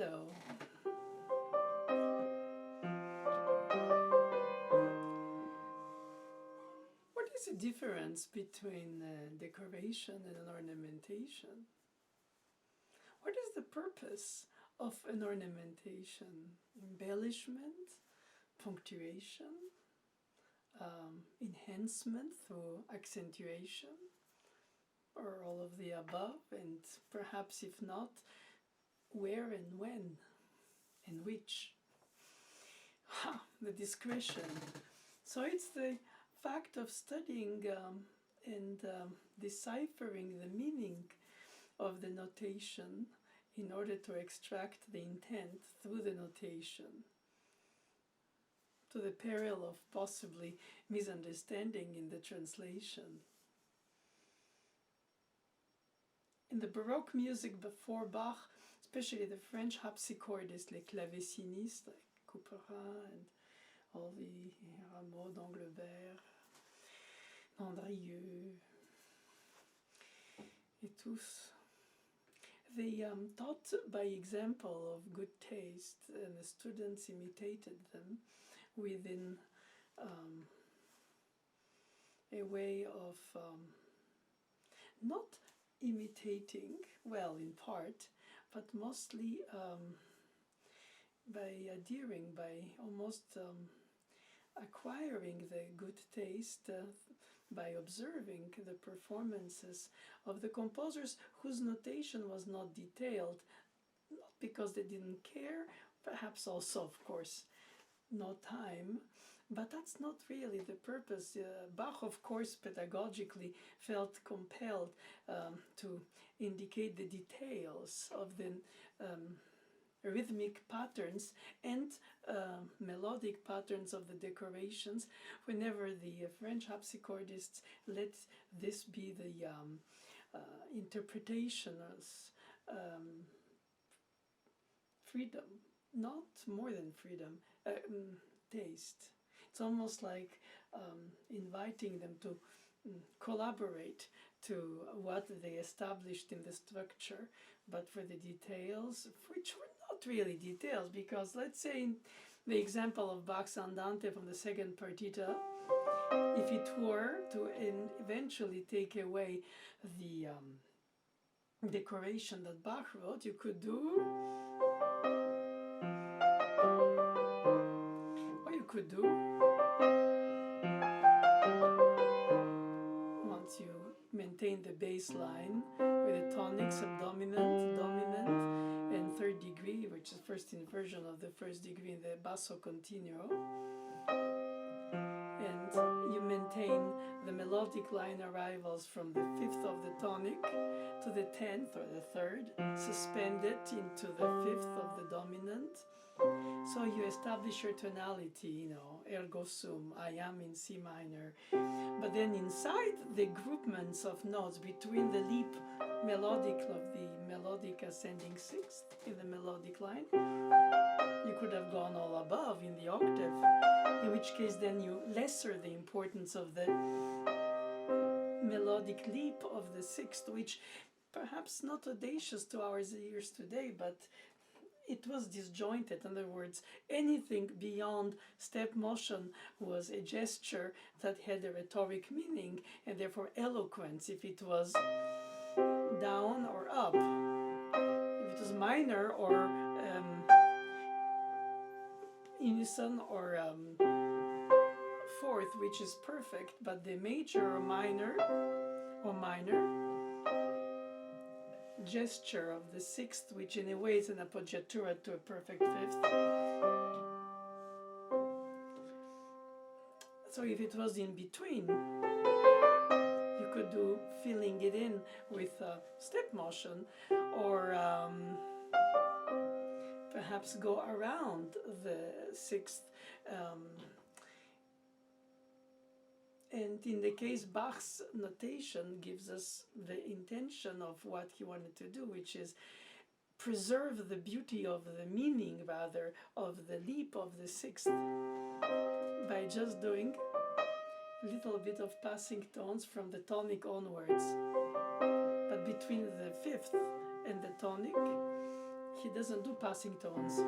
Hello. What is the difference between decoration and an ornamentation? What is the purpose of an ornamentation? Embellishment, punctuation, enhancement through accentuation, or all of the above, and perhaps if not, where and when and which? The discretion. So it's the fact of studying and deciphering the meaning of the notation in order to extract the intent through the notation, to the peril of possibly misunderstanding in the translation. In the Baroque music before Bach, especially the French harpsichordists, les clavecinistes, like Couperin and all the Rameau, d'Anglebert, Andrieux, et tous, they taught by example of good taste, and the students imitated them within a way of not imitating, well, in part, but mostly by adhering, by almost acquiring the good taste by observing the performances of the composers whose notation was not detailed, not because they didn't care, perhaps also, of course, no time, but that's not really the purpose. Bach, of course, pedagogically felt compelled to indicate the details of the rhythmic patterns and melodic patterns of the decorations whenever the French harpsichordists let this be the interpretation as freedom, not more than freedom, taste. It's almost like inviting them to collaborate to what they established in the structure, but for the details, which were not really details, because let's say in the example of Bach's Andante from the second partita, if it were to eventually take away the decoration that Bach wrote, you could do, or you could do, once you maintain the bass line with a tonic, subdominant, dominant, and third degree, which is first inversion of the first degree in the basso continuo, and you maintain the melodic line arrivals from the fifth of the tonic to the 10th or the third, suspended into the fifth of the dominant. So you establish your tonality, ergo sum, I am in C minor. But then inside the groupments of notes between the leap melodic of the melodic ascending sixth in the melodic line, you could have gone all above in the octave, in which case then you lesser the importance of the melodic leap of the sixth, which perhaps not audacious to our ears today, but it was disjointed. In other words, anything beyond step motion was a gesture that had a rhetoric meaning and therefore eloquence if it was down or up, if it was minor or unison or fourth, which is perfect, but the major or minor gesture of the sixth, which in a way is an appoggiatura to a perfect fifth. So if it was in between, you could do filling it in with step motion, or perhaps go around the sixth. And in the case, Bach's notation gives us the intention of what he wanted to do, which is preserve the beauty of the meaning, rather, of the leap of the sixth by just doing a little bit of passing tones from the tonic onwards. But between the fifth and the tonic, he doesn't do passing tones.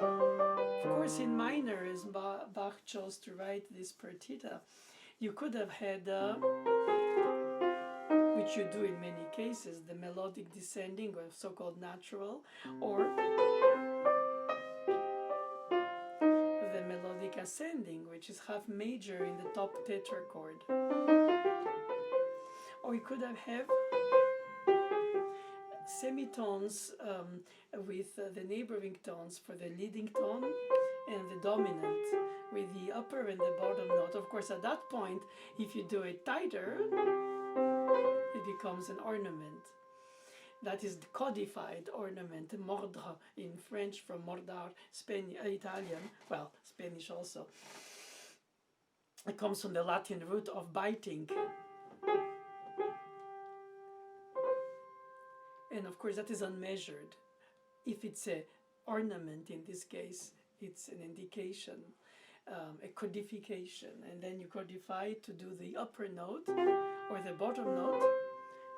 Of course, in minor, as Bach chose to write this partita, you could have had, which you do in many cases, the melodic descending or so-called natural, or the melodic ascending, which is half major in the top tetrachord. Or you could have semitones with the neighboring tones for the leading tone and the dominant with the upper and the bottom note. Of course, at that point, if you do it tighter, it becomes an ornament. That is the codified ornament, mordre in French, from mordar, Italian, well, Spanish also. It comes from the Latin root of biting. And of course, that is unmeasured. If it's an ornament, in this case, it's an indication, a codification. And then you codify to do the upper note or the bottom note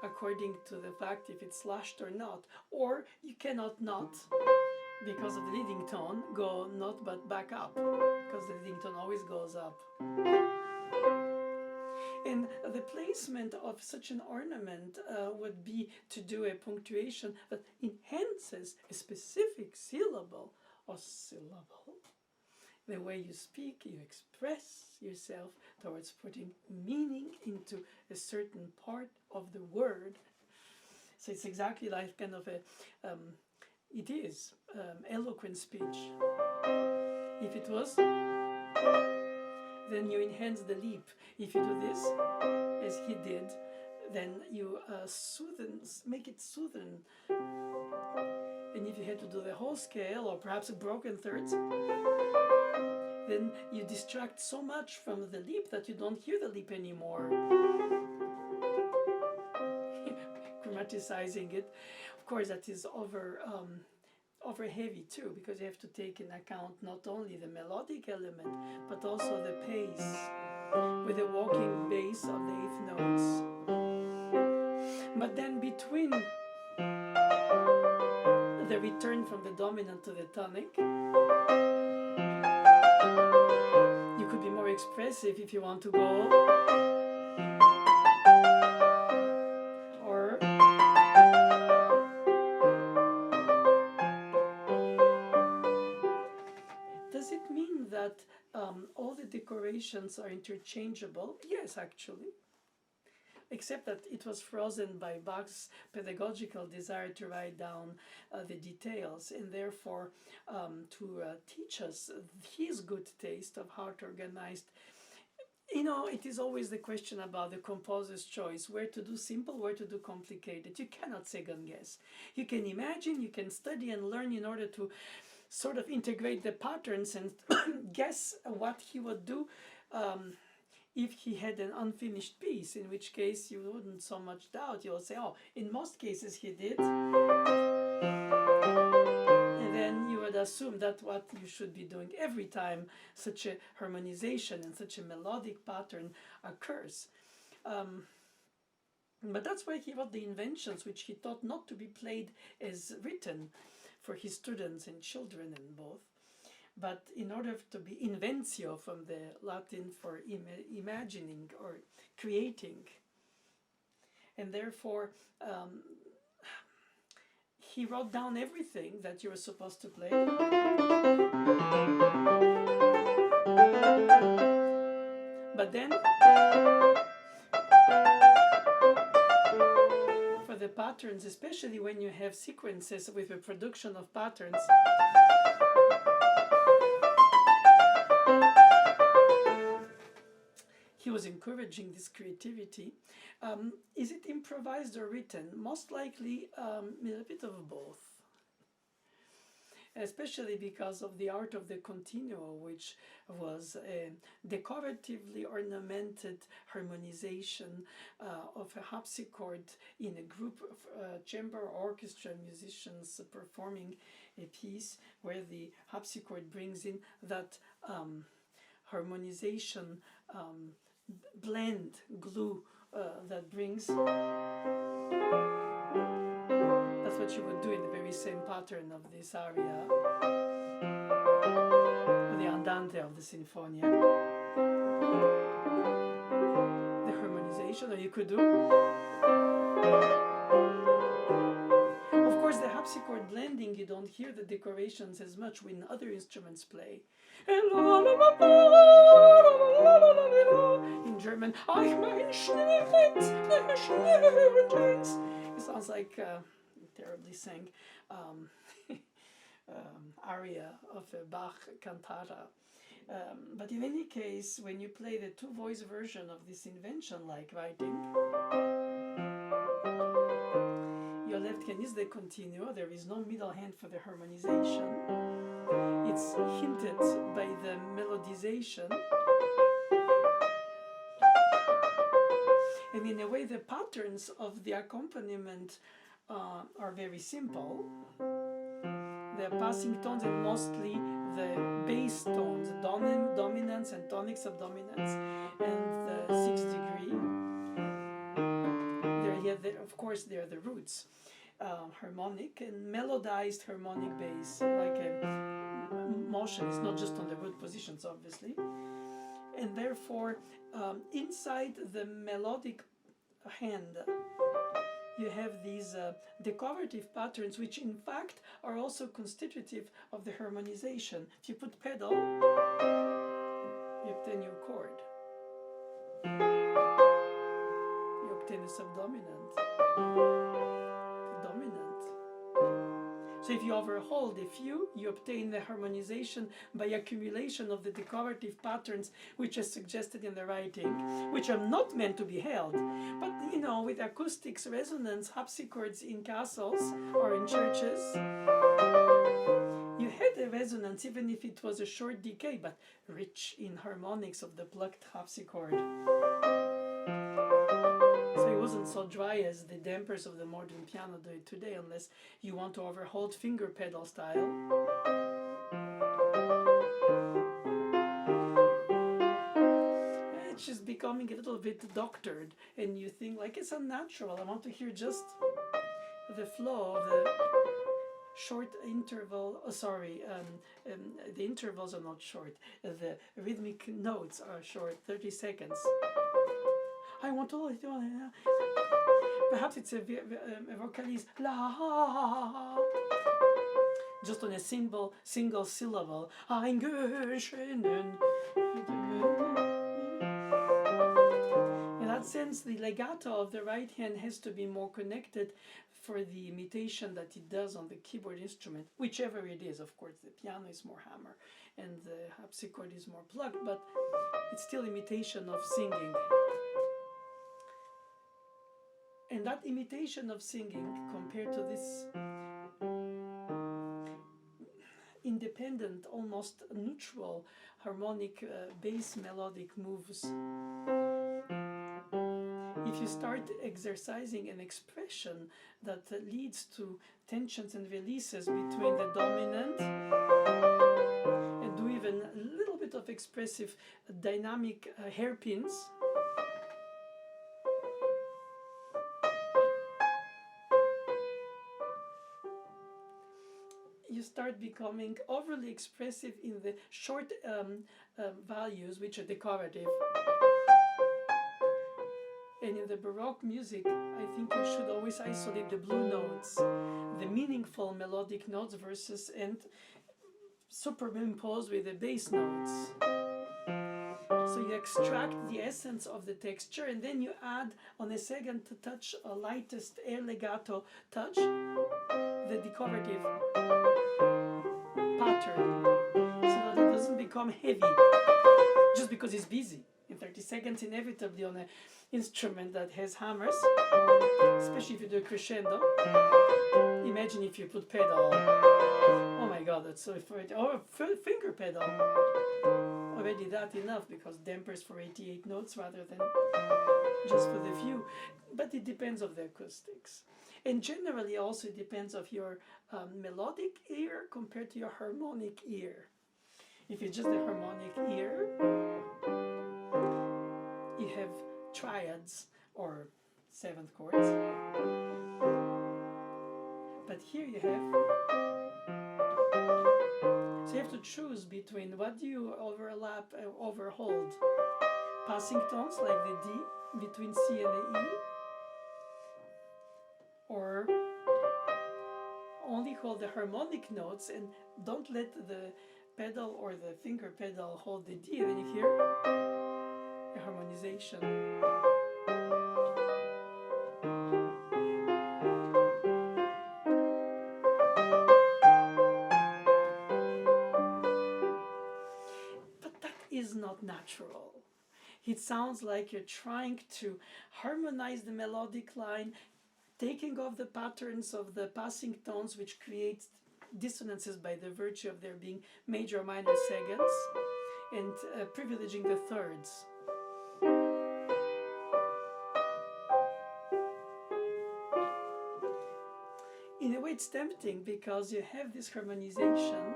according to the fact if it's slashed or not. Or you cannot not, because of the leading tone, go not but back up, because the leading tone always goes up. And the placement of such an ornament would be to do a punctuation that enhances a specific syllable or syllable. The way you speak, you express yourself towards putting meaning into a certain part of the word. So it's exactly like kind of it is eloquent speech. If it was, then you enhance the leap. If you do this, as he did, then you make it soothen. And if you had to do the whole scale, or perhaps a broken thirds, then you distract so much from the leap that you don't hear the leap anymore. Grammaticizing it, of course, that is over heavy too, because you have to take in account not only the melodic element, but also the pace, with the walking bass of the eighth notes. But then between the return from the dominant to the tonic, you could be more expressive if you want to go, or does it mean that all the decorations are interchangeable? Yes, actually. Except that it was frozen by Bach's pedagogical desire to write down the details, and therefore to teach us his good taste of how to organize. You know, it is always the question about the composer's choice, where to do simple, where to do complicated. You cannot second guess. You can imagine, you can study and learn in order to sort of integrate the patterns and guess what he would do if he had an unfinished piece, in which case you wouldn't so much doubt. You'll say, oh, in most cases he did. And then you would assume that's what you should be doing every time such a harmonization and such a melodic pattern occurs. But that's why he wrote the inventions, which he thought not to be played as written for his students and children and both, but in order to be inventio, from the Latin for imagining or creating. And therefore he wrote down everything that you were supposed to play. But then for the patterns, especially when you have sequences with a production of patterns, he was encouraging this creativity. Is it improvised or written? Most likely a bit of both. Especially because of the art of the continuo, which was a decoratively ornamented harmonization of a harpsichord in a group of chamber orchestra musicians performing a piece where the harpsichord brings in that harmonization blend, glue that brings. That's what you would do in the very same pattern of this aria, the andante of the Sinfonia. The harmonization, or you could do. Of course, the harpsichord blending, you don't hear the decorations as much when other instruments play. In German, it sounds like terribly sang aria of a Bach cantata. But in any case, when you play the two-voice version of this invention-like writing, your left hand is the continuo. There is no middle hand for the harmonization. It's hinted by the melodization. And in a way, the patterns of the accompaniment are very simple. The passing tones and mostly the bass tones, dominants and tonic subdominants, and the 6th degree. Of course, they're the roots. Harmonic and melodized harmonic bass, like a motion. It's not just on the root positions, obviously. And therefore, inside the melodic hand, you have these decorative patterns, which in fact are also constitutive of the harmonization. If you put pedal, you obtain your chord. You obtain a subdominant, the dominant. So if you overhold a few, you obtain the harmonization by accumulation of the decorative patterns which are suggested in the writing, which are not meant to be held. But you know, with acoustics, resonance, harpsichords in castles or in churches, you had a resonance even if it was a short decay, but rich in harmonics of the plucked harpsichord. So it wasn't so dry as the dampers of the modern piano do it today, unless you want to overhold finger pedal style. It's just becoming a little bit doctored, and you think like it's unnatural. I want to hear just the flow of the short interval. The intervals are not short. The rhythmic notes are short, 30 seconds. I want to. Perhaps it's a vocalise la, just on a single syllable. In that sense, the legato of the right hand has to be more connected for the imitation that it does on the keyboard instrument, whichever it is. Of course, the piano is more hammer and the harpsichord is more plucked, but it's still imitation of singing. And that imitation of singing, compared to this independent, almost neutral harmonic bass melodic moves, if you start exercising an expression that leads to tensions and releases between the dominant and do even a little bit of expressive dynamic hairpins, you start becoming overly expressive in the short values, which are decorative. And in the Baroque music, I think you should always isolate the blue notes, the meaningful melodic notes versus and superimpose with the bass notes. So you extract the essence of the texture, and then you add on a second touch, a lightest air legato touch, the decorative pattern, so that it doesn't become heavy just because it's busy. In 30 seconds, inevitably on an instrument that has hammers, especially if you do a crescendo. Imagine if you put pedal. Oh my god, that's so frustrating. Or a finger pedal. Already that enough, because dampers for 88 notes rather than just for the few. But it depends on the acoustics. And generally also it depends of your melodic ear compared to your harmonic ear. If it's just the harmonic ear, you have triads or seventh chords. But here you have, so you have to choose between what do you overlap, overhold. Passing tones like the D between C and the E, or only hold the harmonic notes and don't let the pedal or the finger pedal hold the D, and then you hear a harmonization. But that is not natural. It sounds like you're trying to harmonize the melodic line, taking off the patterns of the passing tones, which creates dissonances by the virtue of there being major or minor seconds, and privileging the thirds. In a way, it's tempting because you have this harmonization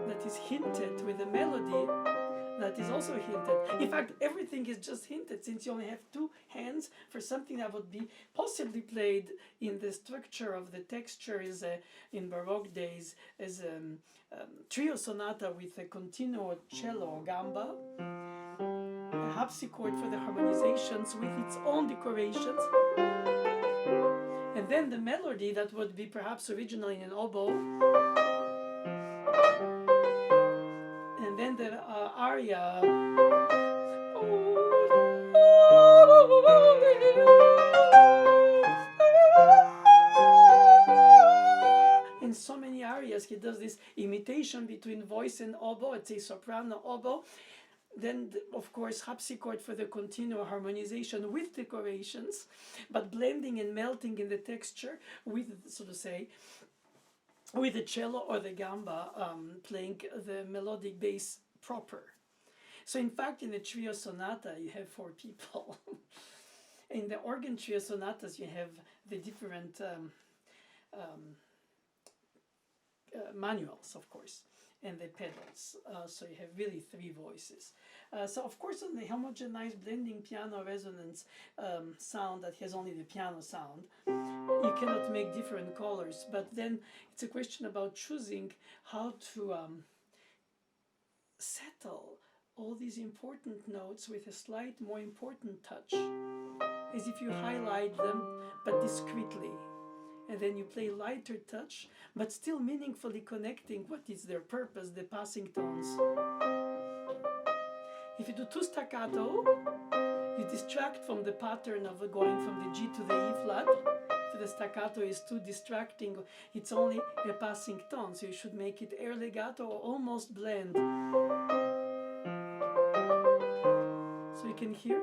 that is hinted with a melody that is also hinted. In fact, everything is just hinted, since you only have two hands for something that would be possibly played in the structure of the texture is in Baroque days as a trio sonata with a continuo cello or gamba, a harpsichord for the harmonizations with its own decorations, and then the melody that would be perhaps originally in an oboe, and then the aria. In so many arias, he does this imitation between voice and oboe. It's a soprano oboe. Then, of course, harpsichord for the continual harmonization with decorations, but blending and melting in the texture with, so to say, with the cello or the gamba playing the melodic bass proper. So in fact, in the trio sonata, you have 4 people. In the organ trio sonatas, you have the different manuals, of course, and the pedals. So you have really 3 voices. So of course, on the homogenized blending piano resonance sound that has only the piano sound, you cannot make different colors. But then it's a question about choosing how to settle all these important notes with a slight more important touch, as if you highlight them but discreetly, and then you play lighter touch but still meaningfully connecting what is their purpose, the passing tones. If you do too staccato, you distract from the pattern of going from the G to the E flat. If the staccato is too distracting, it's only a passing tone, so you should make it air legato or almost blend. So you can hear,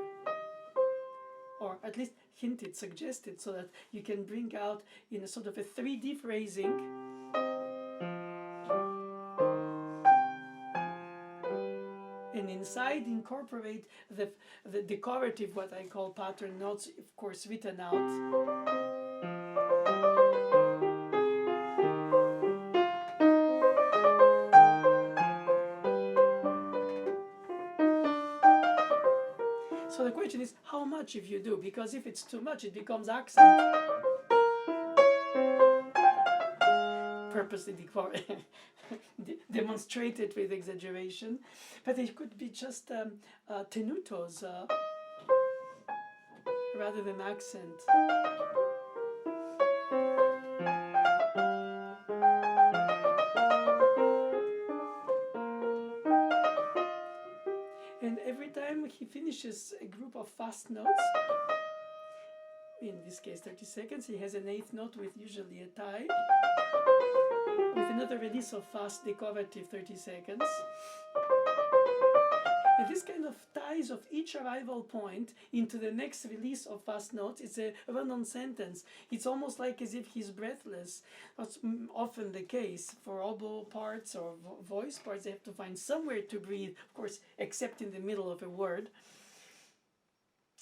or at least hinted, suggested, so that you can bring out in a sort of a 3D phrasing and inside incorporate the decorative, what I call pattern notes, of course written out. So the question is, how much if you do? Because if it's too much, it becomes accent. Purposely demonstrated with exaggeration. But it could be just tenutos rather than accent. And every time he finishes a group of fast notes, in this case 30 seconds, he has an 8th note with usually a tie, with another release of fast decorative 30 seconds. And this kind of ties of each arrival point into the next release of fast notes, it's a run-on sentence. It's almost like as if he's breathless. That's often the case for oboe parts or voice parts. They have to find somewhere to breathe, of course, except in the middle of a word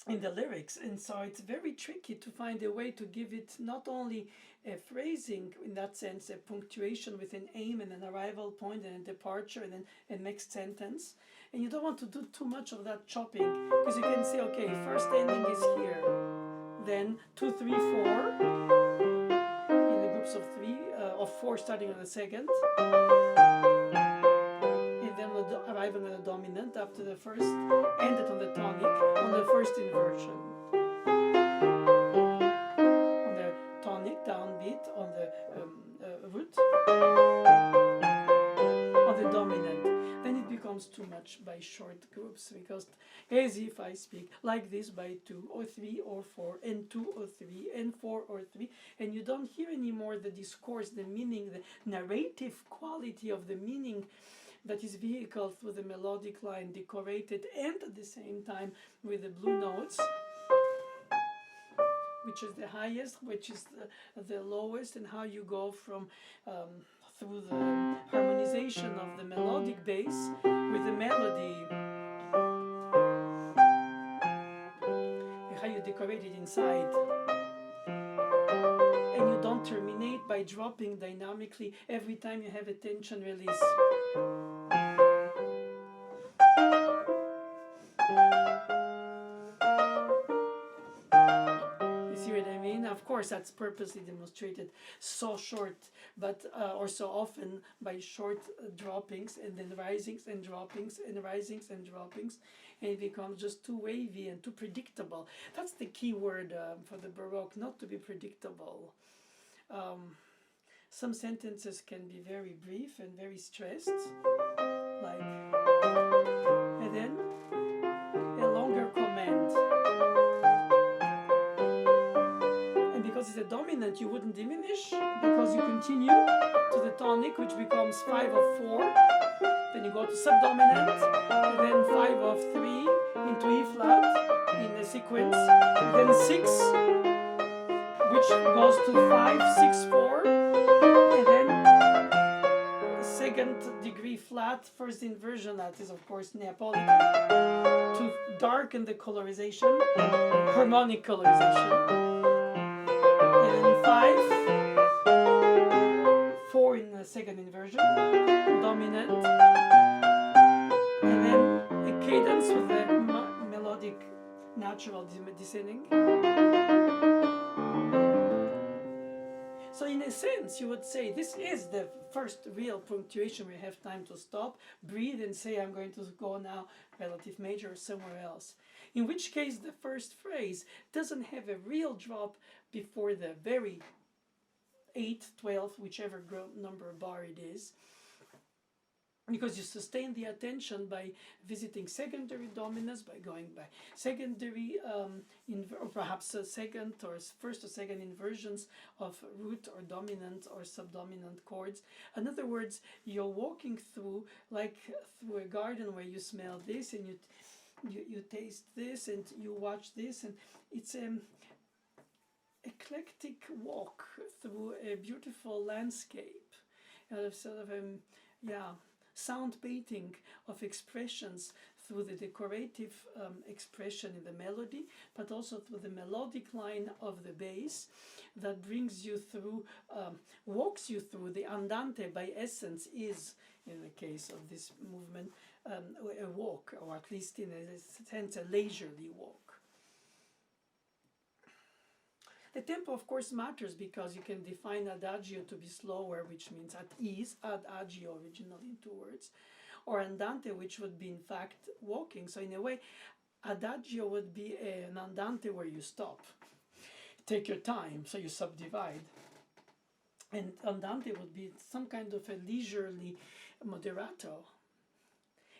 in the lyrics. And so it's very tricky to find a way to give it not only a phrasing, in that sense, a punctuation with an aim and an arrival point and a departure and then a next sentence. And you don't want to do too much of that chopping, because you can say, okay, first ending is here, then 2, 3, 4 in the groups of 3. of 4 starting on the second, and then arriving on the dominant after the first, ended on the tonic on the first inversion. On the tonic downbeat, on the root, on the dominant. Then it becomes too much by short groups, because as if I speak like this by 2 or 3 or 4 and 2 or 3 and 4 or 3, and you don't hear anymore the discourse, the meaning, the narrative quality of the meaning that is vehicled through the melodic line, decorated and at the same time with the blue notes, which is the highest, which is the lowest, and how you go from through the harmonization of the melodic bass with the melody, and how you decorate it inside. And you don't terminate by dropping dynamically every time you have a tension release. Of course, that's purposely demonstrated so short, but or so often by short droppings, and then risings and droppings and risings and droppings, and it becomes just too wavy and too predictable. That's the key word for the Baroque, not to be predictable. Some sentences can be very brief and very stressed, like, and then a longer command. Because it's a dominant, you wouldn't diminish, because you continue to the tonic, which becomes 5 of 4, then you go to subdominant, and then 5 of 3 into E flat in a sequence, and then 6, which goes to 5, 6, 4, and then second degree flat, first inversion, that is of course Neapolitan, to darken the colorization, harmonic colorization. And then 5, 4 in the second inversion, dominant, and then a cadence with the melodic natural descending. So in a sense, you would say this is the first real punctuation where you have time to stop, breathe, and say, I'm going to go now relative major or somewhere else. In which case, the first phrase doesn't have a real drop before the very 8, 12, whichever number bar it is, because you sustain the attention by visiting secondary dominance, by going by secondary, or perhaps a second or first or second inversions of root or dominant or subdominant chords. In other words, you're walking through, like through a garden where you smell this and you taste this and you watch this, and it's an eclectic walk through a beautiful landscape, sort of sound painting of expressions through the decorative expression in the melody, but also through the melodic line of the bass that brings you through, walks you through. The andante by essence is, in the case of this movement, a walk, or at least in a sense a leisurely walk. The tempo, of course, matters, because you can define adagio to be slower, which means at ease, adagio originally in 2 words, or andante, which would be in fact walking. So in a way, adagio would be an andante where you stop, take your time, so you subdivide. And andante would be some kind of a leisurely moderato.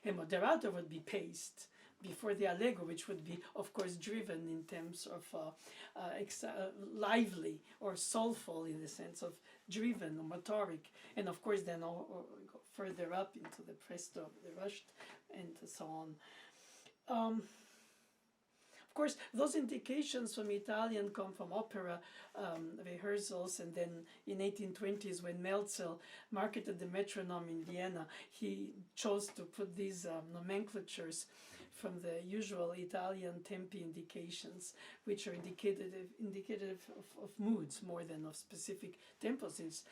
A moderato would be paced before the allegro, which would be, of course, driven in terms of lively or soulful, in the sense of driven or motoric, and of course then go further up into the presto, the rushed, and so on. Of course, those indications from Italian come from opera rehearsals, and then in 1820s, when Melzel marketed the metronome in Vienna, he chose to put these nomenclatures from the usual Italian tempi indications, which are indicative of moods more than of specific tempos, since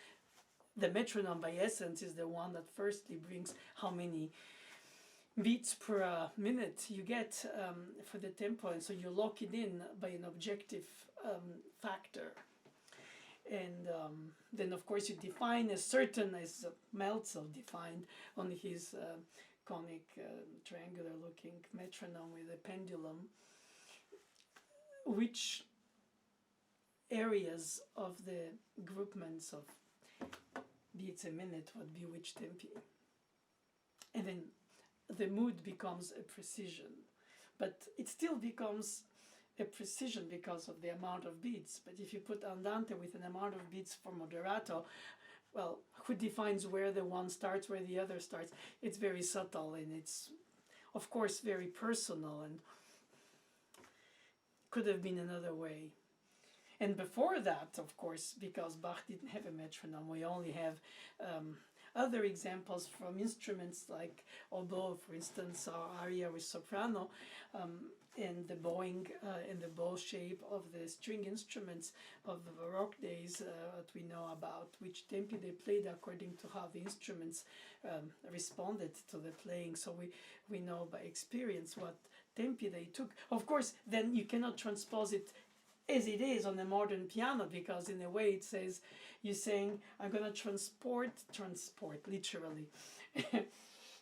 the metronome by essence is the one that firstly brings how many beats per minute you get for the tempo, and so you lock it in by an objective factor. And then, of course, you define as certain as Meltzer defined on his conic triangular-looking metronome with a pendulum, which areas of the groupments of beats a minute would be which tempi. And then the mood becomes a precision, but it still becomes a precision because of the amount of beats. But if you put andante with an amount of beats for moderato, well, who defines where the one starts, where the other starts? It's very subtle, and it's, of course, very personal, and could have been another way. And before that, of course, because Bach didn't have a metronome, we only have other examples from instruments like oboe, for instance, or aria with soprano, and the bowing and the bow shape of the string instruments of the Baroque days that we know about, which tempi they played according to how the instruments responded to the playing. So we know by experience what tempi they took. Of course, then you cannot transpose it as it is on a modern piano, because in a way it says, you're saying, I'm going to transport, literally,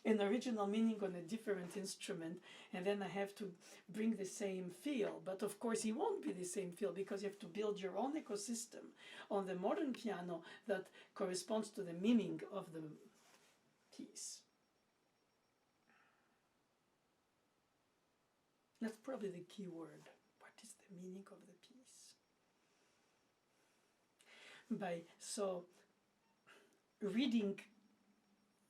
an original meaning on a different instrument, and then I have to bring the same feel. But of course it won't be the same feel, because you have to build your own ecosystem on the modern piano that corresponds to the meaning of the piece. That's probably the key word. What is the meaning of the piece? So reading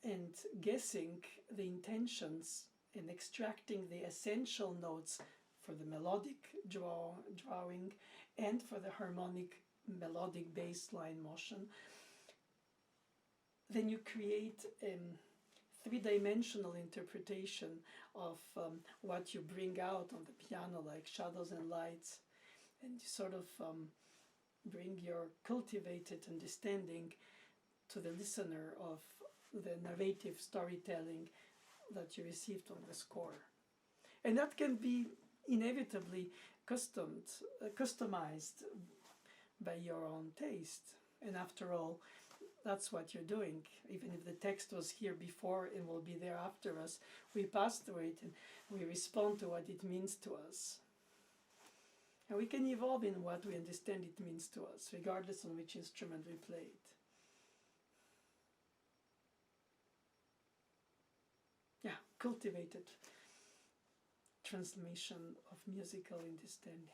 and guessing the intentions and extracting the essential notes for the melodic drawing and for the harmonic melodic bass line motion, then you create a three-dimensional interpretation of what you bring out on the piano, like shadows and lights, and you sort of bring your cultivated understanding to the listener of the narrative storytelling that you received on the score. And that can be inevitably customized by your own taste. And after all, that's what you're doing. Even if the text was here before and will be there after us, we pass through it and we respond to what it means to us. And we can evolve in what we understand it means to us, regardless on which instrument we play it. Yeah, cultivated transmission of musical understanding.